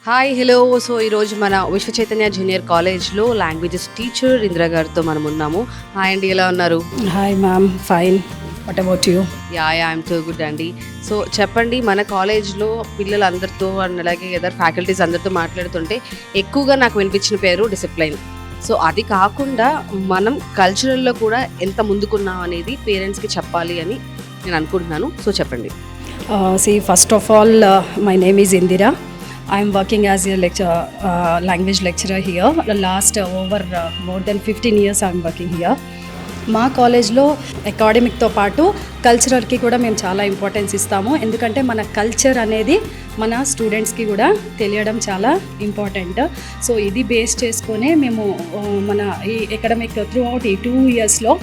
Hi hello. So ఈరోజు మన విశ్వ చైతన్య జూనియర్ కాలేజ్లో లాంగ్వేజెస్ టీచర్ ఇందిరా గారితో మనం ఉన్నాము. హాయ్ అండి, ఎలా ఉన్నారు? Hi ma'am, fine. What about you? I'm too good అండి. సో చెప్పండి, మన కాలేజ్లో పిల్లలందరితో అండ్ అలాగే అదర్ ఫ్యాకల్టీస్ అందరితో మాట్లాడుతుంటే ఎక్కువగా నాకు వినిపించిన పేరు డిసిప్లైన్. సో అది కాకుండా మనం కల్చరల్లో కూడా ఎంత ముందుకున్నాం అనేది పేరెంట్స్కి చెప్పాలి అని నేను అనుకుంటున్నాను. సో చెప్పండి. First of all, my name is Indira. I'm working as a language lecturer here. The last more than 15 years I'm working here. మా కాలేజ్లో అకాడమిక్తో పాటు కల్చరల్కి కూడా మేము చాలా ఇంపార్టెన్స్ ఇస్తాము. ఎందుకంటే మన కల్చర్ అనేది మన స్టూడెంట్స్కి కూడా తెలియడం చాలా ఇంపార్టెంట్. సో ఇది బేస్ చేసుకొనే మేము మన ఈ అకాడమిక్ త్రూ అవుట్ ఈ 2 yearsలో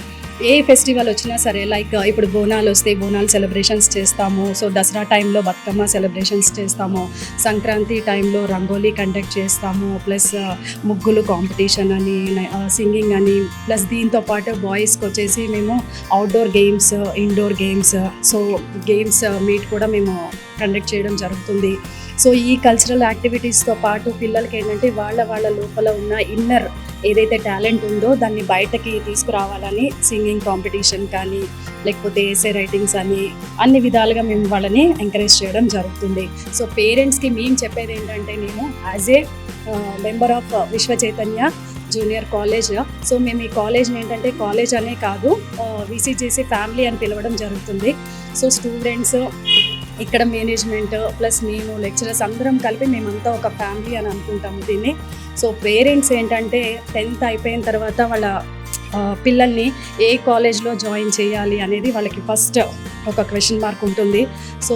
ఏ ఫెస్టివల్ వచ్చినా సరే, లైక్ ఇప్పుడు బోనాలు వస్తే బోనాలు సెలబ్రేషన్స్ చేస్తాము. సో దసరా టైంలో బతుకమ్మ సెలబ్రేషన్స్ చేస్తాము. సంక్రాంతి టైంలో రంగోలీ కండక్ట్ చేస్తాము. ప్లస్ ముగ్గులు కాంపిటీషన్ అని, సింగింగ్ అని, ప్లస్ దీంతో పాటు బాయ్స్కి వచ్చేసి మేము outdoor games, indoor games, so games meet కూడా మేము కండక్ట్ చేయడం జరుగుతుంది. సో ఈ కల్చరల్ యాక్టివిటీస్తో పాటు పిల్లలకి ఏంటంటే వాళ్ళ లోపల ఉన్న ఇన్నర్ ఏదైతే టాలెంట్ ఉందో దాన్ని బయటకి తీసుకురావాలని సింగింగ్ కాంపిటీషన్ కానీ, లేకపోతే ఎస్సే రైటింగ్స్ అని, అన్ని విధాలుగా మేము వాళ్ళని ఎంకరేజ్ చేయడం జరుగుతుంది. సో పేరెంట్స్కి మేము చెప్పేది ఏంటంటే, నేను యాజ్ ఏ మెంబర్ ఆఫ్ విశ్వ చైతన్య జూనియర్ కాలేజ్, సో మేము ఈ కాలేజ్ని ఏంటంటే కాలేజ్ అనే కాదు, విసిజేసి ఫ్యామిలీ అని పిలవడం జరుగుతుంది. సో స్టూడెంట్స్, ఇక్కడ మేనేజ్మెంట్ ప్లస్ మేము లెక్చరర్స్ అందరం కలిపి మేమంతా ఒక ఫ్యామిలీ అని అనుకుంటాము దీన్ని. సో పేరెంట్స్ ఏంటంటే 10th అయిపోయిన తర్వాత వాళ్ళ పిల్లల్ని ఏ కాలేజ్లో జాయిన్ చేయాలి అనేది వాళ్ళకి ఫస్ట్ ఒక క్వశ్చన్ మార్క్ ఉంటుంది. సో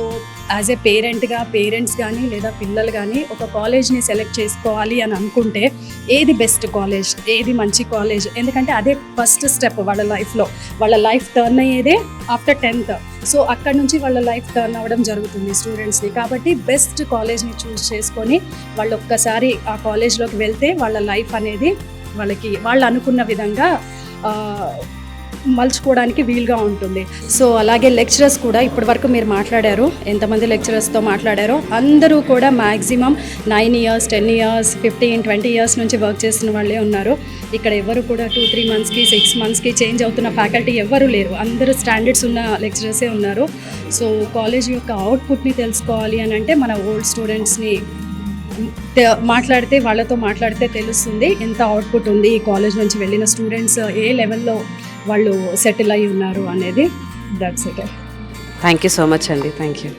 యాజ్ ఏ పేరెంట్గా పేరెంట్స్ కానీ లేదా పిల్లలు కానీ ఒక కాలేజ్ని సెలెక్ట్ చేసుకోవాలి అని అనుకుంటే ఏది బెస్ట్ కాలేజ్, ఏది మంచి కాలేజ్, ఎందుకంటే అదే ఫస్ట్ స్టెప్ వాళ్ళ లైఫ్లో. వాళ్ళ లైఫ్ టర్న్ అయ్యేదే ఆఫ్టర్ 10th. సో అక్కడ నుంచి వాళ్ళ లైఫ్ టర్న్ అవ్వడం జరుగుతుంది స్టూడెంట్స్ని. కాబట్టి బెస్ట్ కాలేజ్ని చూస్ చేసుకొని వాళ్ళు ఒక్కసారి ఆ కాలేజ్లోకి వెళ్తే వాళ్ళ లైఫ్ అనేది వాళ్ళకి వాళ్ళు అనుకున్న విధంగా మలుచుకోవడానికి వీలుగా ఉంటుంది. సో అలాగే లెక్చరర్స్ కూడా ఇప్పటి వరకు మీరు మాట్లాడారు, ఎంతమంది లెక్చరర్స్తో మాట్లాడారో అందరూ కూడా మ్యాక్సిమం 9 years, 10 years, 15, 20 years నుంచి వర్క్ చేస్తున్న వాళ్ళే ఉన్నారు. ఇక్కడ ఎవరు కూడా 2-3 monthsకి 6 monthsకి చేంజ్ అవుతున్న ఫ్యాకల్టీ ఎవరు లేరు. అందరూ స్టాండర్డ్స్ ఉన్న లెక్చరర్సే ఉన్నారు. సో కాలేజ్ యొక్క అవుట్పుట్ని తెలుసుకోవాలి అని అంటే మన ఓల్డ్ స్టూడెంట్స్ని వాళ్ళతో మాట్లాడితే తెలుస్తుంది ఎంత అవుట్పుట్ ఉంది, ఈ కాలేజ్ నుంచి వెళ్ళిన స్టూడెంట్స్ ఏ లెవెల్లో వాళ్ళు సెటిల్ అయి ఉన్నారు అనేది. That's it. Thank you so much అండి. Thank you.